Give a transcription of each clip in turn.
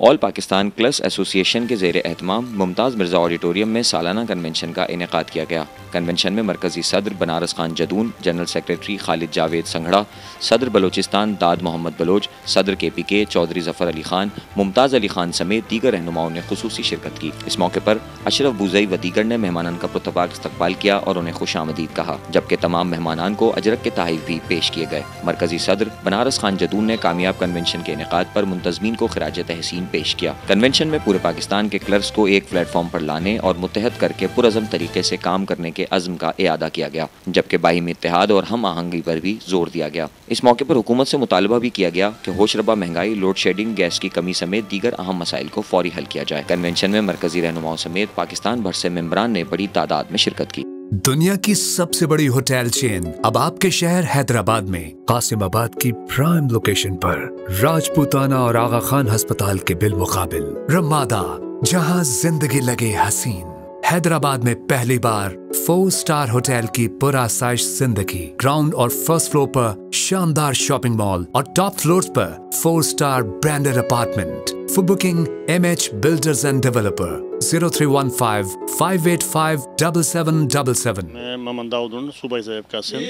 آل Pakistan clerks ایسوسی ایشن کے زیر اہتمام ممتاز مرزا آڈیٹوریم میں سالانہ کنونشن کا انعقاد کیا گیا۔ کنونشن میں مرکزی صدر بنارس خان جدون، جنرل سیکریٹری خالد جاوید سنگھڑا، صدر بلوچستان داد محمد بلوچ، صدر KPK چودھری ظفر علی خان، ممتاز علی خان سمیت دیگر رہنماؤں نے خصوصی شرکت کی۔ اس موقع پر اشرف بوزئی و دیگر نے مہمانان کا پرتپاک استقبال کیا اور انہیں خوش آمدید کہا، جبکہ تمام مہمانان کو اجرک کے تحائف بھی پیش کیے گئے۔ مرکزی صدر بنارس خان جدون نے کامیاب کنونشن کے انعقاد پر منتظمین کو خراج تحسین پیش کیا۔ کنونشن میں پورے پاکستان کے کلرکس کو ایک پلیٹ فارم پر لانے اور متحد کر کے پرعزم طریقے سے کام کرنے کے عزم کا اعادہ کیا گیا، جبکہ باہمی اتحاد اور ہم آہنگی پر بھی زور دیا گیا۔ اس موقع پر حکومت سے مطالبہ بھی کیا گیا کہ ہوش ربا مہنگائی، لوڈ شیڈنگ، گیس کی کمی سمیت دیگر اہم مسائل کو فوری حل کیا جائے۔ کنونشن میں مرکزی رہنماؤں سمیت پاکستان بھر سے ممبران نے بڑی تعداد میں شرکت کی۔ دنیا کی سب سے بڑی ہوٹل چین اب آپ کے شہر حیدرآباد میں قاسم آباد کی پرائم لوکیشن پر راجپوتانہ اور آغا خان ہسپتال کے بالمقابل رمادہ، جہاں زندگی لگے حسین۔ حیدرآباد میں پہلی بار 4 اسٹار ہوٹل کی پرآسائش زندگی، گراؤنڈ اور فرسٹ فلور پر شاندار شاپنگ مال اور ٹاپ فلورز پر 4 star branded apartment. For booking MH builders and developer 0315 585 7777۔ میں محمد داؤد ہوں، صوبہ صاحب کا سندھ۔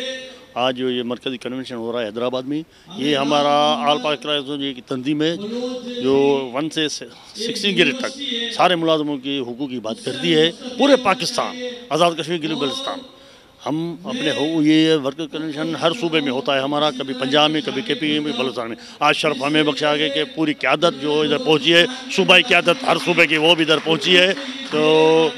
آج جو یہ مرکزی کنونشن ہو رہا ہے حیدرآباد میں، یہ ہمارا آل پاکستان کی تنظیم ہے جو 1 سے 16 گریڈ تک سارے ملازموں کی حقوق کی بات کرتی ہے، پورے پاکستان، آزاد کشمیر کے لیے بلوچستان۔ ہم اپنے یہ ورکر کنونشن ہر صوبے میں ہوتا ہے ہمارا، کبھی پنجاب میں، کبھی KPK میں، بلوچستان میں۔ آج شرف ہمیں بخشا گیا کہ پوری قیادت جو ادھر پہنچی ہے، صوبائی قیادت ہر صوبے کی وہ بھی ادھر پہنچی ہے، تو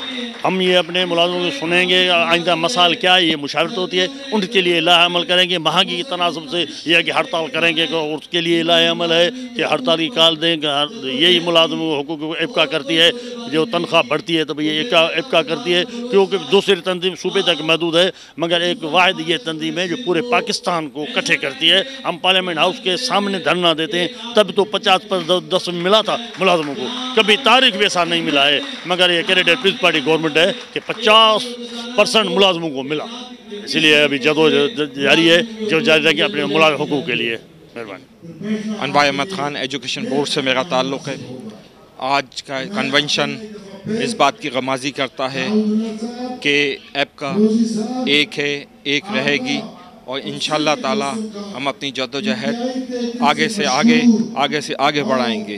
ہم یہ اپنے ملازموں کو سنیں گے، آئندہ مسائل کیا ہے، یہ مشاورت ہوتی ہے، ان کے لیے لاہ عمل کریں گے۔ مہنگی کی تناسب سے یہ کہ ہڑتال کریں گے، اس کے لیے لاہ عمل ہے کہ ہڑتال کی کال دیں گے۔ یہی ملازموں کو حقوق کو ابقا کرتی ہے، جو تنخواہ بڑھتی ہے تو یہ ابقا کرتی ہے، کیونکہ دوسری تنظیم صوبے تک محدود ہے، مگر ایک واحد یہ تنظیم ہے جو پورے پاکستان کو اکٹھے کرتی ہے۔ ہم پارلیمنٹ ہاؤس کے سامنے دھرنا دیتے ہیں، تب تو 50% ملا تھا ملازموں کو، کبھی تاریخ میں ایسا نہیں ملا ہے، مگر یہ کینڈیڈیٹ پیپلز پارٹی گورنمنٹ ہے کہ 50% ملازموں کو ملا، اسی لیے ابھی جدوجہد جاری ہے، جو جاری رکھیں اپنے ملازم حقوق کے لیے۔ مہربانی۔ انواع احمد خان، ایجوکیشن بورڈ سے میرا تعلق ہے۔ آج کا کنونشن اس بات کی غمازی کرتا ہے کہ ایپکا ایک ہے، ایک رہے گی، اور انشاءاللہ تعالی ہم اپنی جدوجہد آگے سے آگے بڑھائیں گے۔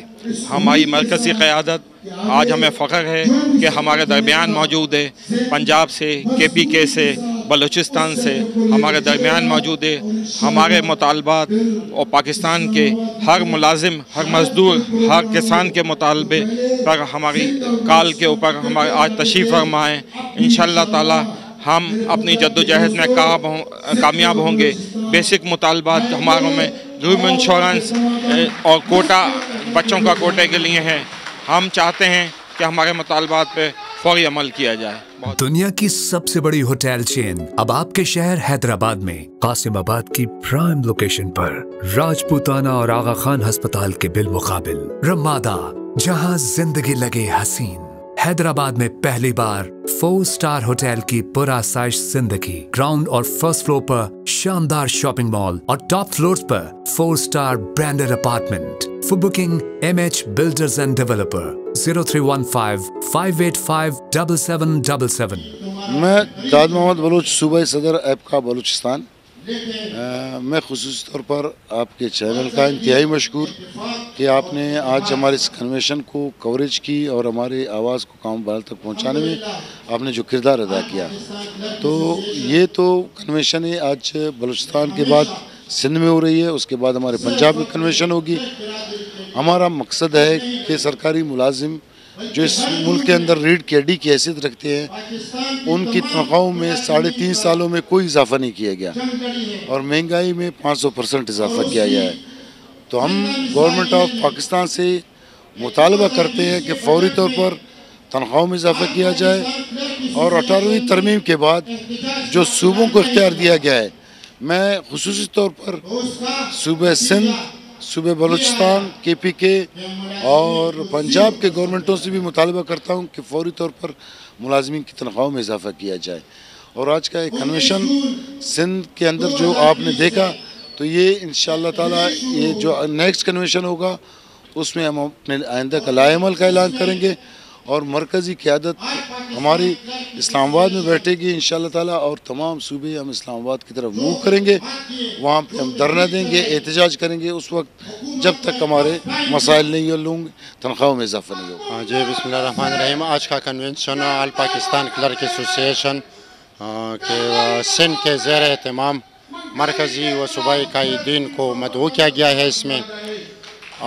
ہماری مرکزی قیادت آج ہمیں فخر ہے کہ ہمارے درمیان موجود ہے، پنجاب سے، KPK سے، بلوچستان سے ہمارے درمیان موجود ہے۔ ہمارے مطالبات اور پاکستان کے ہر ملازم، ہر مزدور، ہر کسان کے مطالبے پر ہماری کال کے اوپر ہمارے آج تشریف فرما ہے۔ انشاءاللہ تعالی ہم اپنی جدوجہد میں کامیاب ہوں گے۔ بیسک مطالبات ہماروں میں روم انشورنس اور کوٹا، بچوں کا کوٹے کے لیے ہے۔ ہم چاہتے ہیں کہ ہمارے مطالبات پہ فوری عمل کیا جائے۔ دنیا کی سب سے بڑی ہوٹل چین اب آپ کے شہر حیدرآباد میں قاسم آباد کی پرائم لوکیشن پر راجپوتانہ اور آغا خان ہسپتال کے بالمقابل رمادہ، جہاں زندگی لگے حسین۔ حیدرآباد میں پہلی بار 4 اسٹار ہوٹل کی پرآسائش زندگی، گراؤنڈ اور فرسٹ فلور پر شاندار شاپنگ مال اور ٹاپ فلورز پر 4 star branded apartment. For booking MH builders and developer 0315 585 7777۔ میں داد محمد بلوچ، صوبہ صدر ایپکا بلوچستان۔ میں خصوصی طور پر آپ کے چینل کا انتہائی مشکور کہ آپ نے آج ہمارے اس کنونشن کو کوریج کی اور ہماری آواز کو کام بال تک پہنچانے میں آپ نے جو کردار ادا کیا، تو یہ تو کنونشن ہے آج بلوچستان کے بعد سندھ میں ہو رہی ہے، اس کے بعد ہمارے پنجاب میں کنونشن ہوگی۔ ہمارا مقصد ہے کہ سرکاری ملازم جو اس ملک کے اندر ریڑھ کی ہڈی کی حیثیت رکھتے ہیں، ان کی تنخواہوں میں 3.5 سالوں میں کوئی اضافہ نہیں کیا گیا، اور مہنگائی میں 500% اضافہ کیا گیا ہے۔ تو ہم گورنمنٹ آف پاکستان سے مطالبہ کرتے ہیں کہ فوری طور پر تنخواہوں میں اضافہ کیا جائے، اور 18ویں ترمیم کے بعد جو صوبوں کو اختیار دیا گیا ہے، میں خصوصی طور پر صوبہ سندھ، صوبہ بلوچستان، KPK اور پنجاب کے گورنمنٹوں سے بھی مطالبہ کرتا ہوں کہ فوری طور پر ملازمین کی تنخواہوں میں اضافہ کیا جائے۔ اور آج کا یہ کنونشن سندھ کے اندر جو آپ نے دیکھا، تو یہ انشاءاللہ تعالی یہ جو نیکسٹ کنونشن ہوگا اس میں ہم اپنے آئندہ کا لائحہ عمل کا اعلان کریں گے اور مرکزی قیادت ہماری اسلام آباد میں بیٹھے گی انشاءاللہ تعالیٰ اور تمام صوبے ہم اسلام آباد کی طرف موو کریں گے. وہاں پہ ہم دھرنا دیں گے, احتجاج کریں گے اس وقت جب تک ہمارے مسائل نہیں حل ہوں گے, تنخواہوں میں اضافہ نہیں ہوگا. جی بسم اللہ الرحمن الرحیم. آج کا کنونشن آل پاکستان کلرک ایسوسیشن کے سندھ کے زیر اہتمام مرکزی و صوبائی قائدین کو مدعو کیا گیا ہے اس میں.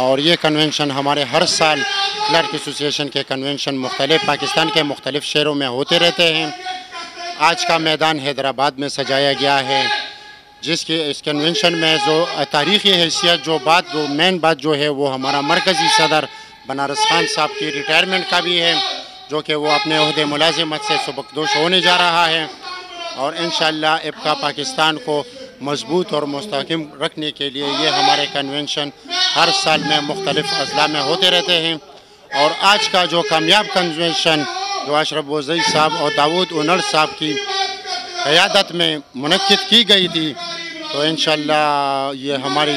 اور یہ کنونشن ہمارے ہر سال کلرک ایسوسیشن کے کنونشن مختلف پاکستان کے مختلف شہروں میں ہوتے رہتے ہیں. آج کا میدان حیدرآباد میں سجایا گیا ہے, جس کے اس کنونشن میں جو تاریخی حیثیت جو مین بات جو ہے وہ ہمارا مرکزی صدر بنارس خان صاحب کی ریٹائرمنٹ کا بھی ہے, جو کہ وہ اپنے عہدے ملازمت سے سبکدوش ہونے جا رہا ہے. اور انشاءاللہ ابقا پاکستان کو مضبوط اور مستحکم رکھنے کے لیے یہ ہمارے کنونشن ہر سال میں مختلف اضلاع میں ہوتے رہتے ہیں. اور آج کا جو کامیاب کنونشن جو اشرف بوزئی صاحب اور داود اونڑ صاحب کی قیادت میں منعقد کی گئی تھی, تو انشاءاللہ یہ ہماری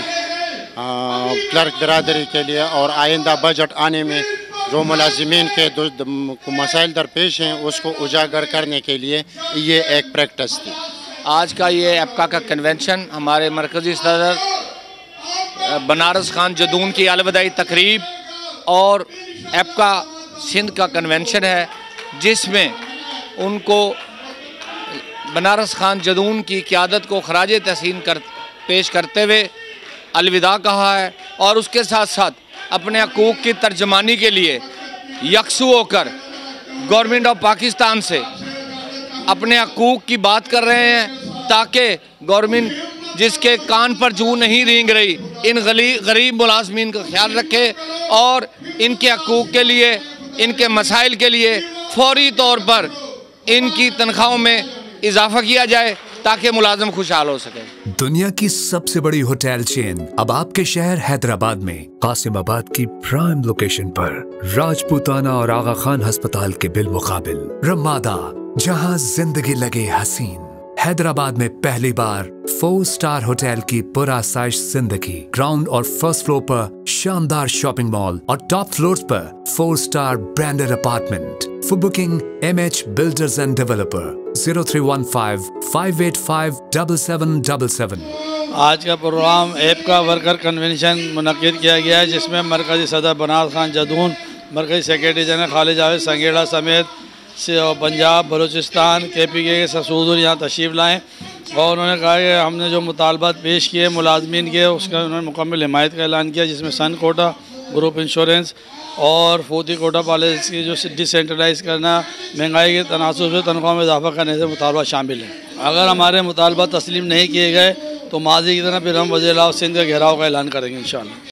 کلرک برادری کے لیے اور آئندہ بجٹ آنے میں جو ملازمین کے مسائل درپیش ہیں اس کو اجاگر کرنے کے لیے یہ ایک پریکٹس تھی. آج کا یہ ایپکا کا کنونشن ہمارے مرکزی صدر بنارس خان جدون کی الوداعی تقریب اور ایپکا سندھ کا کنونشن ہے, جس میں ان کو بنارس خان جدون کی قیادت کو خراج تحسین پیش کرتے ہوئے الوداع کہا ہے. اور اس کے ساتھ ساتھ اپنے حقوق کی ترجمانی کے لیے یکسو ہو کر گورنمنٹ آف پاکستان سے اپنے حقوق کی بات کر رہے ہیں, تاکہ گورنمنٹ جس کے کان پر جوں نہیں رینگ رہی ان غریب ملازمین کا خیال رکھے اور ان کے حقوق کے لیے, ان کے مسائل کے لیے فوری طور پر ان کی تنخواہوں میں اضافہ کیا جائے تاکہ ملازم خوشحال ہو سکے. دنیا کی سب سے بڑی ہوٹل چین اب آپ کے شہر حیدرآباد میں قاسم آباد کی پرائم لوکیشن پر راجپوتانہ اور آغا خان ہسپتال کے بالمقابل رمادہ, جہاں زندگی لگے حسین. حیدرآباد میں پہلی بار 4 اسٹار ہوٹل کی پرآسائش زندگی. گراؤنڈ اور فرسٹ فلور پر شاندار شاپنگ مال اور ٹاپ فلورز پر 4 star branded apartment. For booking MH Builders and Developer 0315-585-7777. آج کا پروگرام ایپکا ورکر کنونشن منعقد کیا گیا ہے, جس میں مرکزی صدر بنارس خان جدون, مرکزی سیکریٹری جنرل خالد جاوید سنگیڑا سمیت پنجاب بلوچستان KPK کے سسودر یہاں تشریف لائیں. اور انہوں نے کہا کہ ہم نے جو مطالبات پیش کیے ملازمین کے, اس کا انہوں نے مکمل حمایت کا اعلان کیا, جس میں سن کوٹا, گروپ انشورنس اور فوتی کوٹا پالیسی جو ڈیسینٹرلائز کرنا, مہنگائی کے تناسب سے تنخواہ میں اضافہ کرنے سے مطالبات شامل ہیں. اگر ہمارے مطالبات تسلیم نہیں کیے گئے تو ماضی کی طرح پھر ہم وزیر اعلیٰ سندھ کے گھیراؤ کا اعلان کریں گے انشاءاللہ.